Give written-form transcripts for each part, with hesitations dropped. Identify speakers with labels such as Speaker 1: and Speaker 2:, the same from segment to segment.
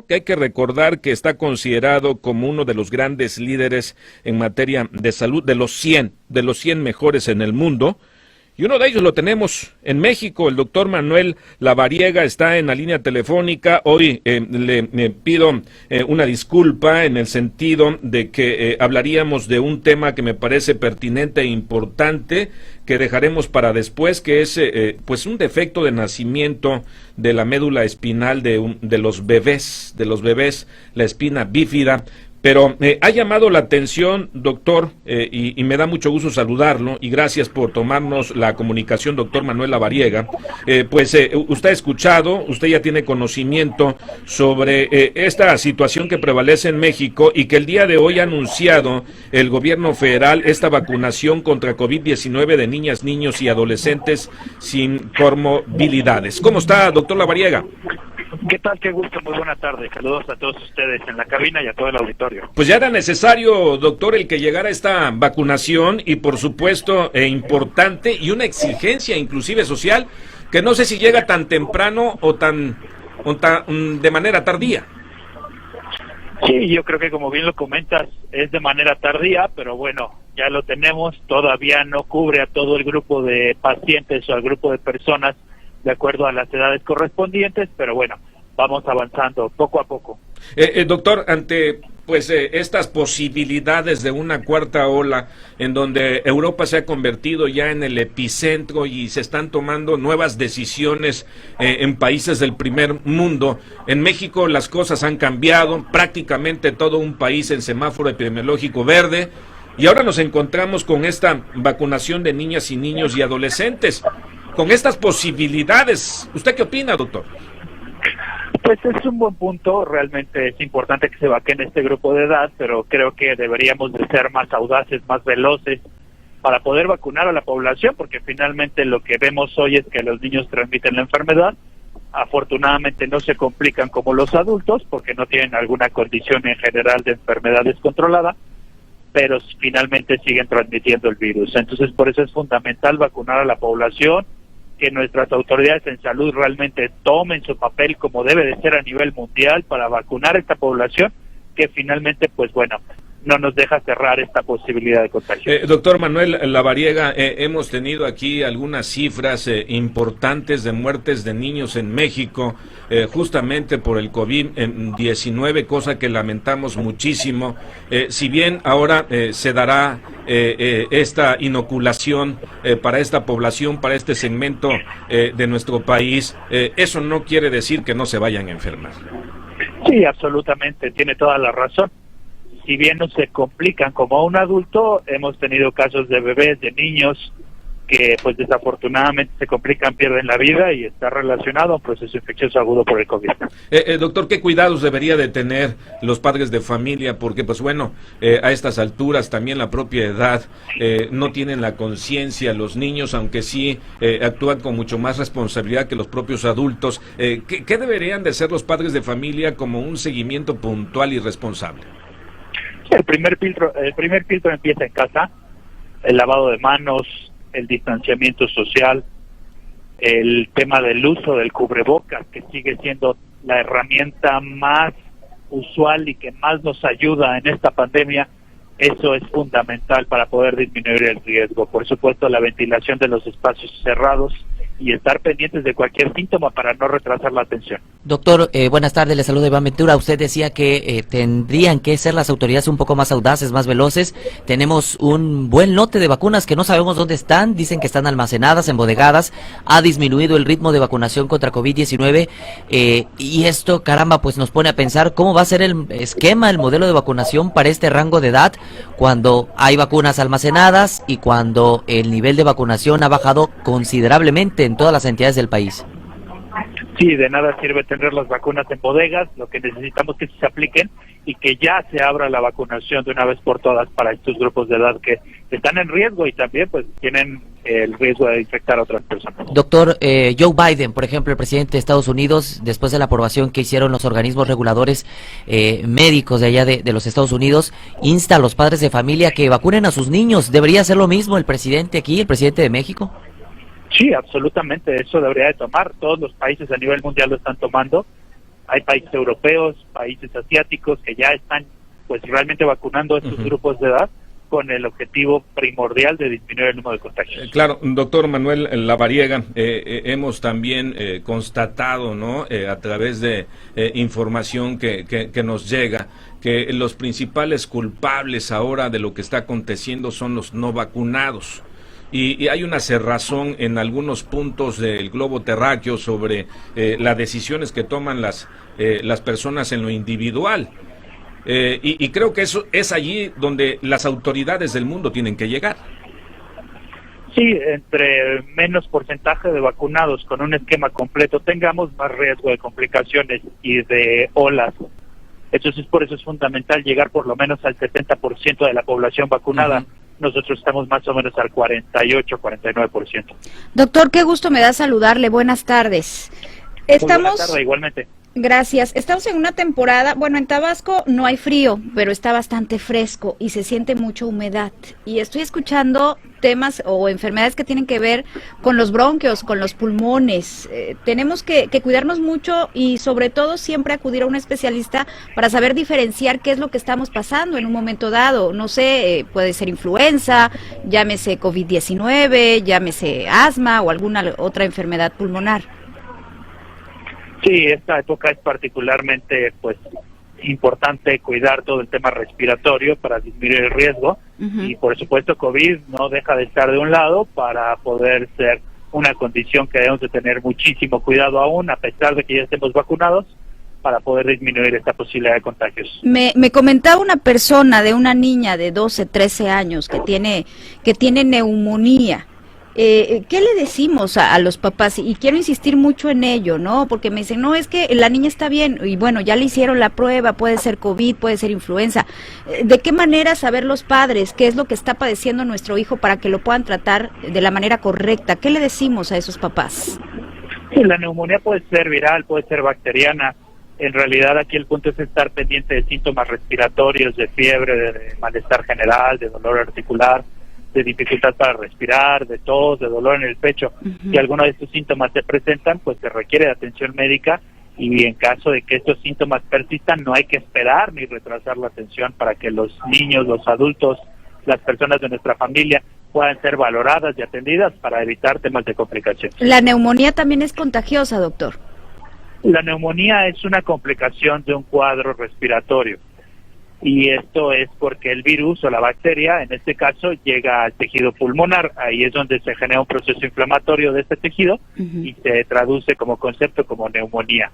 Speaker 1: Que hay que recordar que está considerado como uno de los grandes líderes en materia de salud, de los 100 mejores en el mundo. Y uno de ellos lo tenemos en México, el doctor Manuel Lavariega está en la línea telefónica. Hoy le pido una disculpa en el sentido de que hablaríamos de un tema que me parece pertinente e importante, que dejaremos para después, que es pues un defecto de nacimiento de la médula espinal de los bebés, la espina bífida. Pero ha llamado la atención, doctor, y me da mucho gusto saludarlo, y gracias por tomarnos la comunicación, doctor Manuel Lavariega. Usted ha escuchado, usted ya tiene conocimiento sobre esta situación que prevalece en México y que el día de hoy ha anunciado el gobierno federal esta vacunación contra COVID-19 de niñas, niños y adolescentes sin comorbilidades. ¿Cómo está, doctor Lavariega?
Speaker 2: ¿Qué tal? Qué gusto, muy buena tarde. Saludos a todos ustedes en la cabina y a todo el auditorio.
Speaker 1: Pues ya era necesario, doctor, el que llegara esta vacunación y por supuesto importante y una exigencia inclusive social que no sé si llega tan temprano o tan de manera tardía.
Speaker 2: Sí, yo creo que como bien lo comentas es de manera tardía, pero bueno, ya lo tenemos, todavía no cubre a todo el grupo de pacientes o al grupo de personas de acuerdo a las edades correspondientes, pero bueno, vamos avanzando poco a poco.
Speaker 1: Doctor, ante estas posibilidades de una cuarta ola en donde Europa se ha convertido ya en el epicentro y se están tomando nuevas decisiones en países del primer mundo, en México las cosas han cambiado, prácticamente todo un país en semáforo epidemiológico verde, y ahora nos encontramos con esta vacunación de niñas y niños y adolescentes. Con estas posibilidades, ¿usted qué opina, doctor?
Speaker 2: Pues es un buen punto, realmente es importante que se vacune este grupo de edad, pero creo que deberíamos de ser más audaces, más veloces para poder vacunar a la población, porque finalmente lo que vemos hoy es que los niños transmiten la enfermedad, afortunadamente no se complican como los adultos, porque no tienen alguna condición en general de enfermedad descontrolada, pero finalmente siguen transmitiendo el virus. Entonces por eso es fundamental vacunar a la población, que nuestras autoridades en salud realmente tomen su papel como debe de ser a nivel mundial para vacunar a esta población, que finalmente, pues bueno, no nos deja cerrar esta posibilidad de contagio.
Speaker 1: Doctor Manuel Lavariega, hemos tenido aquí algunas cifras importantes de muertes de niños en México, justamente por el COVID-19, cosa que lamentamos muchísimo. Si bien ahora se dará esta inoculación para esta población, para este segmento de nuestro país, eso no quiere decir que no se vayan a enfermar.
Speaker 2: Sí, absolutamente, tiene toda la razón. Si bien no se complican como un adulto, hemos tenido casos de bebés, de niños, que pues desafortunadamente se complican, pierden la vida y está relacionado a un proceso infeccioso agudo por el COVID.
Speaker 1: Doctor, ¿qué cuidados debería de tener los padres de familia? Porque pues bueno, a estas alturas también la propia edad, no tienen la conciencia los niños, aunque sí actúan con mucho más responsabilidad que los propios adultos. ¿Qué deberían de ser los padres de familia como un seguimiento puntual y responsable?
Speaker 2: El primer filtro empieza en casa, el lavado de manos, el distanciamiento social, el tema del uso del cubrebocas, que sigue siendo la herramienta más usual y que más nos ayuda en esta pandemia. Eso es fundamental para poder disminuir el riesgo. Por supuesto, la ventilación de los espacios cerrados y estar pendientes de cualquier síntoma para no retrasar la atención.
Speaker 3: Doctor, buenas tardes, le saluda Iván Ventura. Usted decía que tendrían que ser las autoridades un poco más audaces, más veloces. Tenemos un buen lote de vacunas que no sabemos dónde están, dicen que están almacenadas, embodegadas. Ha disminuido el ritmo de vacunación contra COVID-19 y esto, caramba, pues nos pone a pensar cómo va a ser el esquema, el modelo de vacunación para este rango de edad cuando hay vacunas almacenadas y cuando el nivel de vacunación ha bajado considerablemente en todas las entidades del país.
Speaker 2: Sí, de nada sirve tener las vacunas en bodegas, lo que necesitamos es que se apliquen y que ya se abra la vacunación de una vez por todas para estos grupos de edad que están en riesgo y también pues tienen el riesgo de infectar a otras personas.
Speaker 3: Doctor, Joe Biden, por ejemplo, el presidente de Estados Unidos, después de la aprobación que hicieron los organismos reguladores médicos de allá de los Estados Unidos, insta a los padres de familia que vacunen a sus niños. ¿Debería hacer lo mismo el presidente aquí, el presidente de México?
Speaker 2: Sí, absolutamente, eso debería de tomar. Todos los países a nivel mundial lo están tomando. Hay países europeos, países asiáticos que ya están pues realmente vacunando a estos grupos de edad con el objetivo primordial de disminuir el número de contagios.
Speaker 1: Claro, doctor Manuel Lavariega, hemos también constatado, ¿no? A través de información que nos llega, que los principales culpables ahora de lo que está aconteciendo son los no vacunados. Y hay una cerrazón en algunos puntos del globo terráqueo sobre las decisiones que toman las personas en lo individual. Y creo que eso es allí donde las autoridades del mundo tienen que llegar.
Speaker 2: Sí, entre menos porcentaje de vacunados con un esquema completo tengamos, más riesgo de complicaciones y de olas. Entonces, por eso es fundamental llegar por lo menos al 70% de la población vacunada. Nosotros estamos más o menos al 48-49%.
Speaker 4: Doctor, qué gusto me da saludarle. Buenas tardes.
Speaker 2: Buenas tardes, igualmente.
Speaker 4: Gracias. Estamos en una temporada, bueno, en Tabasco no hay frío, pero está bastante fresco y se siente mucha humedad. Y estoy escuchando temas o enfermedades que tienen que ver con los bronquios, con los pulmones. Tenemos que cuidarnos mucho y sobre todo siempre acudir a un especialista para saber diferenciar qué es lo que estamos pasando en un momento dado. No sé, puede ser influenza, llámese COVID-19, llámese asma o alguna otra enfermedad pulmonar.
Speaker 2: Sí, esta época es particularmente pues importante cuidar todo el tema respiratorio para disminuir el riesgo y por supuesto COVID no deja de estar de un lado para poder ser una condición que debemos de tener muchísimo cuidado aún a pesar de que ya estemos vacunados para poder disminuir esta posibilidad de contagios.
Speaker 4: Me comentaba una persona de una niña de 12, 13 años que tiene neumonía. ¿Qué le decimos a los papás? Y quiero insistir mucho en ello, ¿no? Porque me dicen, no, es que la niña está bien, y bueno, ya le hicieron la prueba, puede ser COVID, puede ser influenza. ¿De qué manera saber los padres qué es lo que está padeciendo nuestro hijo para que lo puedan tratar de la manera correcta? ¿Qué le decimos a esos papás?
Speaker 2: Sí, la neumonía puede ser viral, puede ser bacteriana. En realidad aquí el punto es estar pendiente de síntomas respiratorios, de fiebre, de malestar general, de dolor articular, de dificultad para respirar, de tos, de dolor en el pecho. Si alguno de estos síntomas se presentan, pues se requiere de atención médica y en caso de que estos síntomas persistan, no hay que esperar ni retrasar la atención para que los niños, los adultos, las personas de nuestra familia puedan ser valoradas y atendidas para evitar temas de complicación.
Speaker 4: La neumonía también es contagiosa, doctor.
Speaker 2: La neumonía es una complicación de un cuadro respiratorio. Y esto es porque el virus o la bacteria, en este caso, llega al tejido pulmonar. Ahí es donde se genera un proceso inflamatorio de este tejido y se traduce como concepto como neumonía.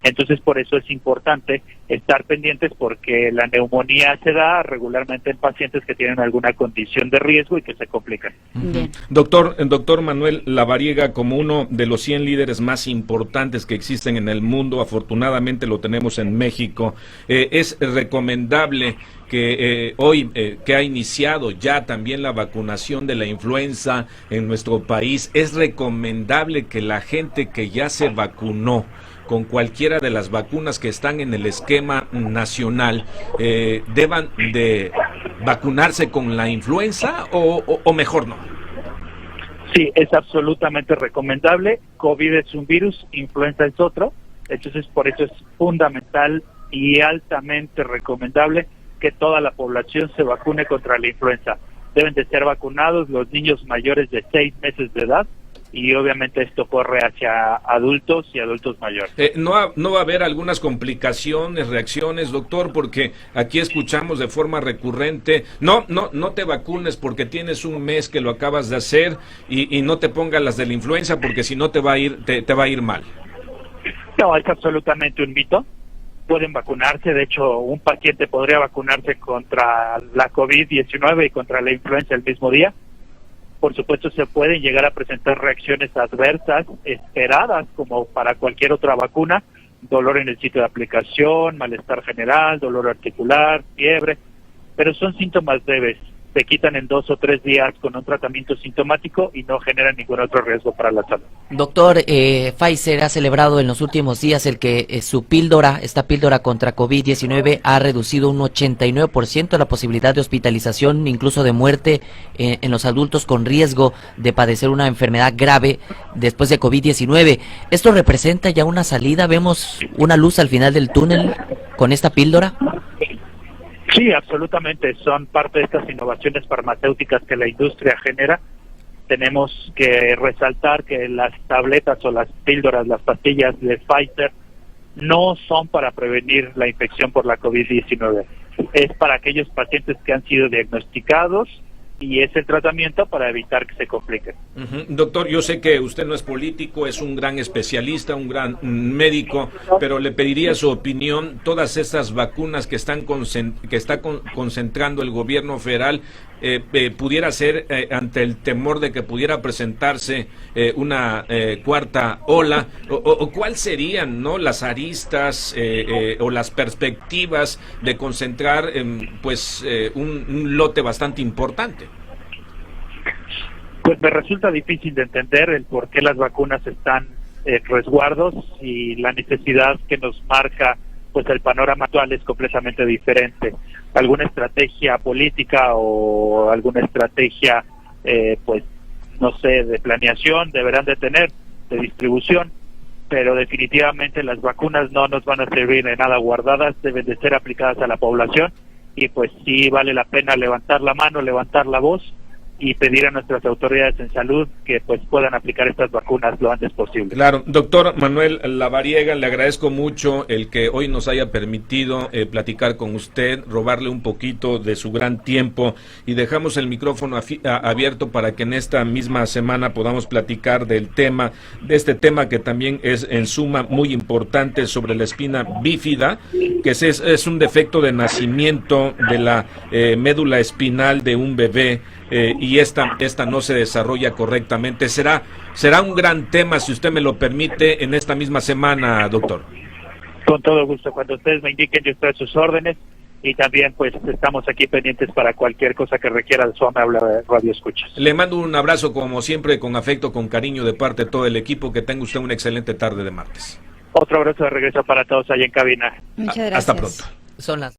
Speaker 2: Entonces, por eso es importante estar pendientes porque la neumonía se da regularmente en pacientes que tienen alguna condición de riesgo y que se complican.
Speaker 1: Doctor Manuel Lavariega, como uno de los 100 líderes más importantes que existen en el mundo, afortunadamente lo tenemos en México, es recomendable que hoy que ha iniciado ya también la vacunación de la influenza en nuestro país, es recomendable que la gente que ya se vacunó con cualquiera de las vacunas que están en el esquema nacional, deban de vacunarse con la influenza o mejor no?
Speaker 2: Sí, es absolutamente recomendable. COVID es un virus, influenza es otro. Entonces, por eso es fundamental y altamente recomendable que toda la población se vacune contra la influenza. Deben de ser vacunados los niños mayores de 6 meses de edad y obviamente esto corre hacia adultos y adultos mayores.
Speaker 1: ¿No va a haber algunas complicaciones, reacciones, doctor? Porque aquí escuchamos de forma recurrente, no te vacunes porque tienes un mes que lo acabas de hacer y no te pongas las de la influenza porque si no te va a ir mal.
Speaker 2: No, es absolutamente un mito. Pueden vacunarse, de hecho un paciente podría vacunarse contra la COVID-19 y contra la influenza el mismo día. Por supuesto se pueden llegar a presentar reacciones adversas esperadas como para cualquier otra vacuna, dolor en el sitio de aplicación, malestar general, dolor articular, fiebre, pero son síntomas leves se quitan en 2 o 3 días con un tratamiento sintomático y no generan ningún otro riesgo para la salud.
Speaker 3: Doctor, Pfizer ha celebrado en los últimos días el que esta píldora contra COVID-19 ha reducido un 89% la posibilidad de hospitalización, incluso de muerte en los adultos con riesgo de padecer una enfermedad grave después de COVID-19. ¿Esto representa ya una salida? ¿Vemos una luz al final del túnel con esta píldora?
Speaker 2: Sí, absolutamente. Son parte de estas innovaciones farmacéuticas que la industria genera. Tenemos que resaltar que las tabletas o las píldoras, las pastillas de Pfizer, no son para prevenir la infección por la COVID-19. Es para aquellos pacientes que han sido diagnosticados y es el tratamiento para evitar que se compliquen.
Speaker 1: Doctor, yo sé que usted no es político, es un gran especialista, un gran médico, pero le pediría su opinión. Todas estas vacunas que está concentrando el gobierno federal, pudiera ser ante el temor de que pudiera presentarse una cuarta ola, o cuál serían, ¿no?, las aristas o las perspectivas de concentrar un lote bastante importante.
Speaker 2: Pues me resulta difícil de entender el por qué las vacunas están resguardos y la necesidad que nos marca pues el panorama actual es completamente diferente. Alguna estrategia política o alguna estrategia pues no sé, de planeación deberán de tener, de distribución, pero definitivamente las vacunas no nos van a servir de nada guardadas, deben de ser aplicadas a la población y pues sí vale la pena levantar la mano, levantar la voz y pedir a nuestras autoridades en salud que pues puedan aplicar estas vacunas lo antes posible.
Speaker 1: Claro, doctor Manuel Lavariega, le agradezco mucho el que hoy nos haya permitido platicar con usted, robarle un poquito de su gran tiempo y dejamos el micrófono abierto para que en esta misma semana podamos platicar de este tema que también es en suma muy importante sobre la espina bífida, que es un defecto de nacimiento de la médula espinal de un bebé. Y esta no se desarrolla correctamente. Será un gran tema, si usted me lo permite, en esta misma semana, doctor.
Speaker 2: Con todo gusto, cuando ustedes me indiquen, yo estoy a sus órdenes y también pues estamos aquí pendientes para cualquier cosa que requiera de su amable radio escuchas.
Speaker 1: Le mando un abrazo como siempre, con afecto, con cariño de parte de todo el equipo. Que tenga usted una excelente tarde de martes.
Speaker 2: Otro abrazo de regreso para todos allá en cabina.
Speaker 4: Muchas gracias.
Speaker 1: Hasta pronto.
Speaker 3: Son las